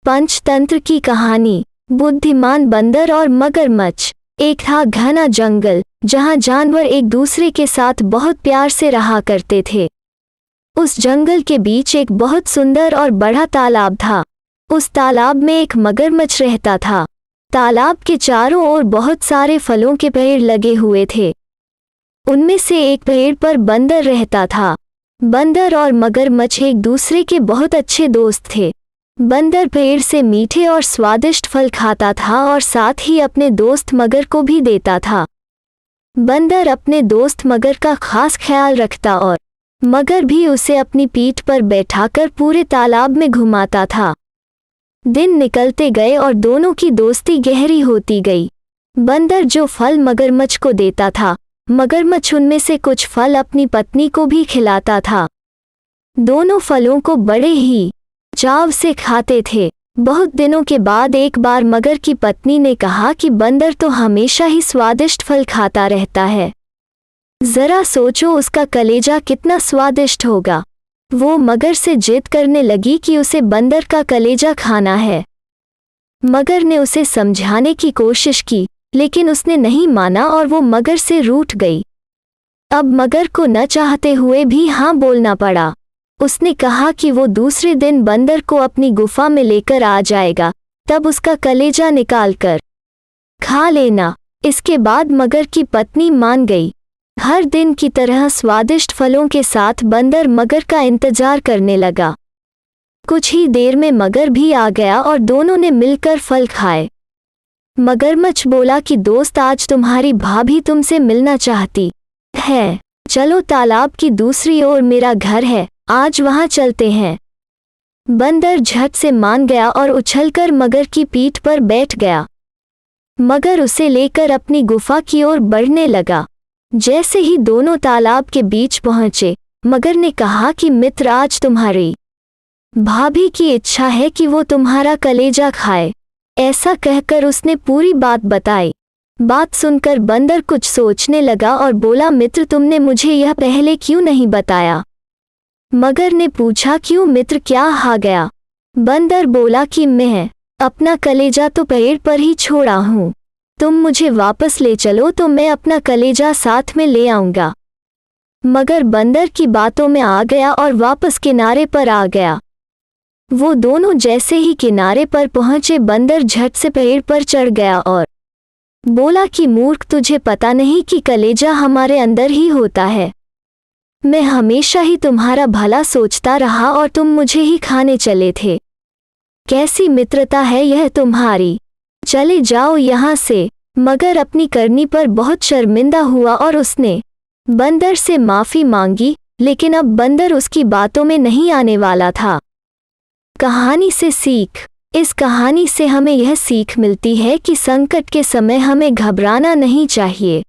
पंचतंत्र की कहानी। बुद्धिमान बंदर और मगरमच्छ। एक था घना जंगल जहां जानवर एक दूसरे के साथ बहुत प्यार से रहा करते थे। उस जंगल के बीच एक बहुत सुंदर और बड़ा तालाब था। उस तालाब में एक मगरमच्छ रहता था। तालाब के चारों ओर बहुत सारे फलों के पेड़ लगे हुए थे। उनमें से एक पेड़ पर बंदर रहता था। बंदर और मगरमच्छ एक दूसरे के बहुत अच्छे दोस्त थे। बंदर पेड़ से मीठे और स्वादिष्ट फल खाता था और साथ ही अपने दोस्त मगर को भी देता था। बंदर अपने दोस्त मगर का खास ख्याल रखता और मगर भी उसे अपनी पीठ पर बैठाकर पूरे तालाब में घुमाता था। दिन निकलते गए और दोनों की दोस्ती गहरी होती गई। बंदर जो फल मगरमच्छ को देता था, मगरमच्छ उनमें से कुछ फल अपनी पत्नी को भी खिलाता था। दोनों फलों को बड़े ही चाव से खाते थे। बहुत दिनों के बाद एक बार मगर की पत्नी ने कहा कि बंदर तो हमेशा ही स्वादिष्ट फल खाता रहता है, जरा सोचो उसका कलेजा कितना स्वादिष्ट होगा। वो मगर से जिद करने लगी कि उसे बंदर का कलेजा खाना है। मगर ने उसे समझाने की कोशिश की, लेकिन उसने नहीं माना और वो मगर से रूठ गई। अब मगर को न चाहते हुए भी हाँ बोलना पड़ा। उसने कहा कि वो दूसरे दिन बंदर को अपनी गुफा में लेकर आ जाएगा, तब उसका कलेजा निकालकर खा लेना। इसके बाद मगर की पत्नी मान गई। हर दिन की तरह स्वादिष्ट फलों के साथ बंदर मगर का इंतजार करने लगा। कुछ ही देर में मगर भी आ गया और दोनों ने मिलकर फल खाए। मगरमच्छ बोला कि दोस्त, आज तुम्हारी भाभी तुमसे मिलना चाहती है। चलो, तालाब की दूसरी ओर मेरा घर है, आज वहां चलते हैं। बंदर झट से मान गया और उछलकर मगर की पीठ पर बैठ गया। मगर उसे लेकर अपनी गुफा की ओर बढ़ने लगा। जैसे ही दोनों तालाब के बीच पहुंचे, मगर ने कहा कि मित्र, आज तुम्हारी भाभी की इच्छा है कि वो तुम्हारा कलेजा खाए। ऐसा कहकर उसने पूरी बात बताई। बात सुनकर बंदर कुछ सोचने लगा और बोला, मित्र, तुमने मुझे यह पहले क्यों नहीं बताया? मगर ने पूछा, क्यों मित्र, क्या हा गया? बंदर बोला कि मैं अपना कलेजा तो पेड़ पर ही छोड़ा हूँ, तुम मुझे वापस ले चलो तो मैं अपना कलेजा साथ में ले आऊंगा। मगर बंदर की बातों में आ गया और वापस किनारे पर आ गया। वो दोनों जैसे ही किनारे पर पहुंचे, बंदर झट से पेड़ पर चढ़ गया और बोला कि मूर्ख, तुझे पता नहीं कि कलेजा हमारे अंदर ही होता है। मैं हमेशा ही तुम्हारा भला सोचता रहा और तुम मुझे ही खाने चले थे। कैसी मित्रता है यह तुम्हारी, चले जाओ यहाँ से। मगर अपनी करनी पर बहुत शर्मिंदा हुआ और उसने बंदर से माफ़ी मांगी, लेकिन अब बंदर उसकी बातों में नहीं आने वाला था। कहानी से सीख। इस कहानी से हमें यह सीख मिलती है कि संकट के समय हमें घबराना नहीं चाहिए।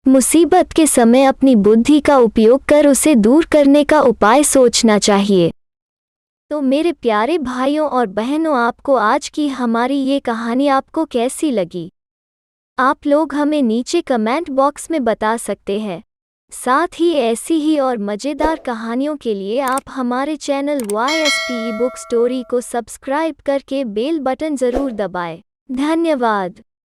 मुसीबत के समय अपनी बुद्धि का उपयोग कर उसे दूर करने का उपाय सोचना चाहिए। तो मेरे प्यारे भाइयों और बहनों, आपको आज की हमारी ये कहानी आपको कैसी लगी? आप लोग हमें नीचे कमेंट बॉक्स में बता सकते हैं। साथ ही ऐसी ही और मज़ेदार कहानियों के लिए आप हमारे चैनल YSP बुक स्टोरी को सब्सक्राइब करके बेल बटन ज़रूर दबाएं। धन्यवाद।